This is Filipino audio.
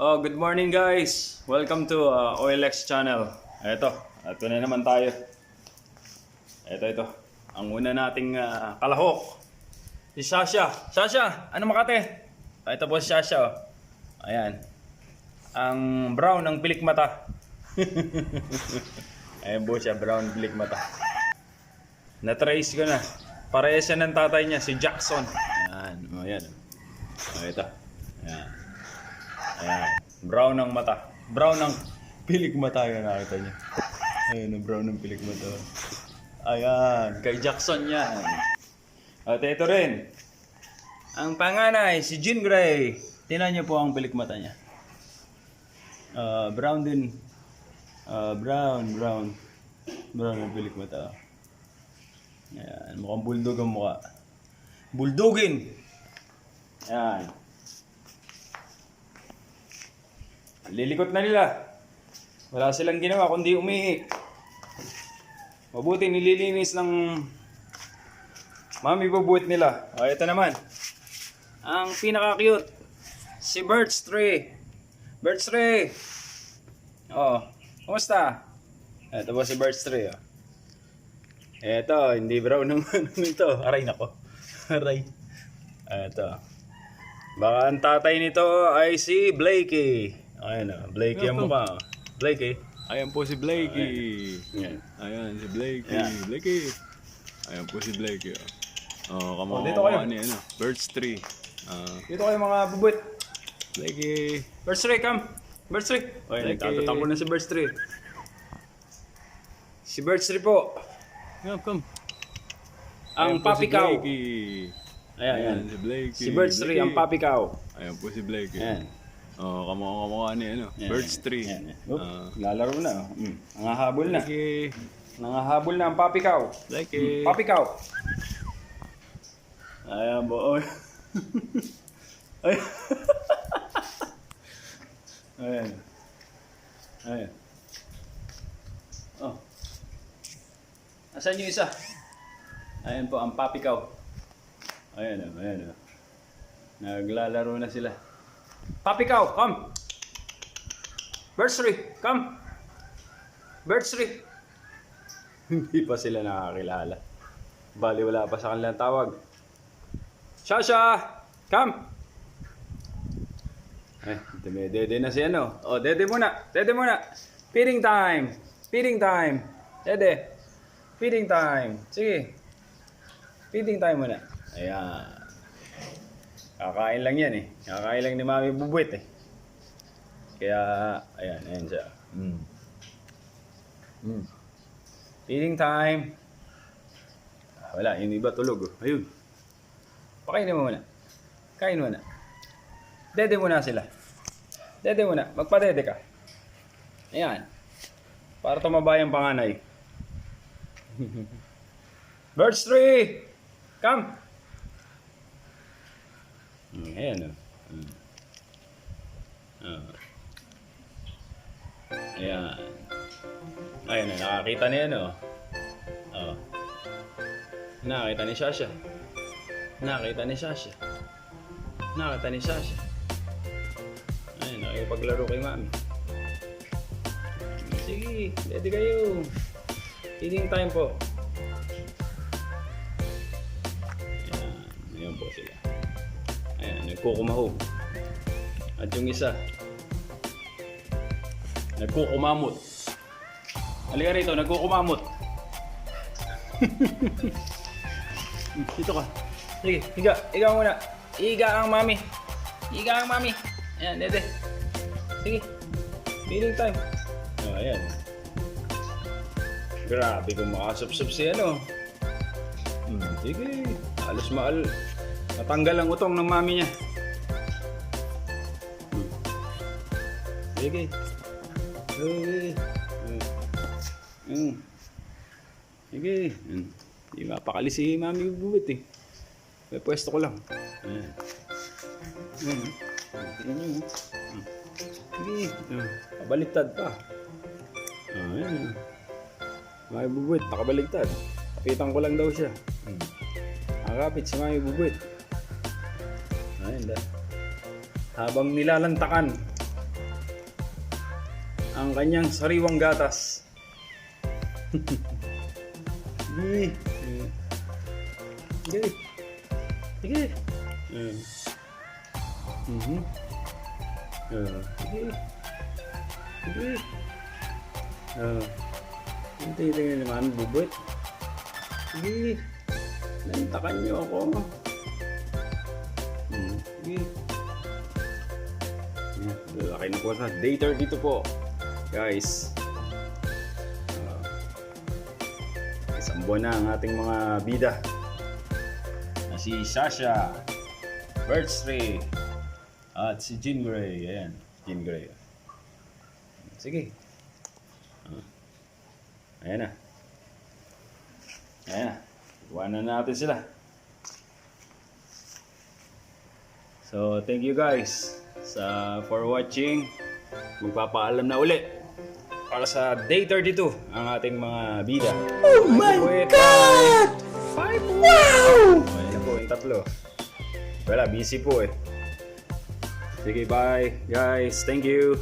Oh, good morning guys. Welcome to OLX channel. Ito na naman tayo. Ito. Ang una nating kalahok. Si Sasha. Sasha, ano Makate? Ito po si Sasha. Oh. Ayan. Ang brown ng pilik mata. Ayan po siya, brown pilik mata. Na-trace ko na. Parehas siya ng tatay niya, si Jackson. Ayan. Ayan. Ito. Ayan. Ayan. Brown ng mata. Brown ng pilik mata yung nakita niya. Ayan, brown ng pilik mata. Ayan. Kay Jackson yan. At ito rin. Ang panganay, si Jean Grey. Tingnan niyo po ang pilik mata niya. Brown din. Brown. Brown ng pilik mata. Ayan. Mukhang bulldog ang mukha. Bulldogin! Ayan. Lilikot na nila. Wala silang ginawa kundi umihi. Mabuti nililinis ng mami Bubwit nila. O, ito naman. Ang pinaka-cute. Si Birch Tree. Birch Tree. O, kumusta? Ito po si Birch Tree. O. Ito, hindi brown naman ito. Aray nako. Aray. Ito. Baka ang tatay nito ay si Blakey. Ayan o, Blakey ang mukha. Blakey. Ayan po si Blakey. Ayan si Blakey. Ayan. Blakey. Ayan po si Blakey. Kamukha dito kayo. ni Birch Tree. Dito kayo mga Bubwit. Blakey. Birch Tree, come. Birch Tree. O, Blakey. nagtatatampo na si Birch Tree. Si Birch Tree po. Yeah, come. Ang Ayan po puppy si cow. Blakey. Ayan. Si Blakey. Si Birch Tree, ang puppy cow. Ayan po si Blakey. Ayan. Kamukha ni Birch Tree. Ayan. Lalaro na. Nangahabol na. Blakey. Nangahabol na ang puppy cow. Blakey. Puppy cow. Ayan po. Ayan. Ayan. Ayan. Oh. Asan yung isa? Ayan po ang puppy cow. Ayan o, ayan o. Naglalaro na sila. Puppy cow, come! Birch Tree, come! Birch Tree! Hindi pa sila nakakilala. Bali wala pa sa kanilang tawag. Sasha! Come! Dede na si ano. O, dede muna. Dede muna. Feeding time. Feeding time. Dede. Feeding time. Sige. Feeding time muna. Ayan. Kakain lang yan eh. Kakain lang ni Mami Bubwit eh. Kaya, ayan siya. Feeding time. Wala, yung iba tulog. Ayun. Pakainin mo muna. Kain muna. Dede muna sila. Dede muna. Magpadede ka. Ayan. Para tumaba yung panganay. Birch Tree! Come! Ayan o. Ayan. Ayan o. Nakakita niya o. Nakakita ni Sasha. Nakakita ni Sasha. Nakakita ni Sasha. Ayan, nakipaglaro kay Mami. Sige, ready kayo. Feeding time po. Ayan po sila. Ayan, nagkukumahog. At yung isa, nagkukumamot. Halika rito, nagkukumamot. Dito ka. Sige, higa. Higa muna. Higa ang Mami. Higa ang Mami. Ayan, dede. Sige. Feeding time. Oh, ayan. Grabe kung makasupsup si ano. Sige. Halos matanggal ang utong ng mami niya. Sige. Sige. Hindi mapakali si Mami Bubwit eh. May pwesto ko lang. Sige. Pabaliktad pa. Ayan. Mami Bubwit, pakabaligtad. Kapitan ko lang daw siya. Nakakapit si Mami Bubwit. Ayun da. Habang nilalantakan ang kanyang sariwang gatas. Sige. Sige. Sige. Sige. Sige. Hintay naman, bubwit. Sige. Nantakan niyo ako. Sige. Laki na po sa day 32 po. Guys. Isang buwan na ang ating mga bida. Na si Sasha, Birchtree, at si Jean Grey. Ayan, Jean Grey. Sige. Ayan na. Ayan na. Iwanan natin sila. So, thank you guys for watching. Magpapaalam na uli para sa day 32 ang ating mga bida. Oh my God! Wow! Ayan po yung tatlo. Wala, busy po eh. Sige, bye guys. Thank you.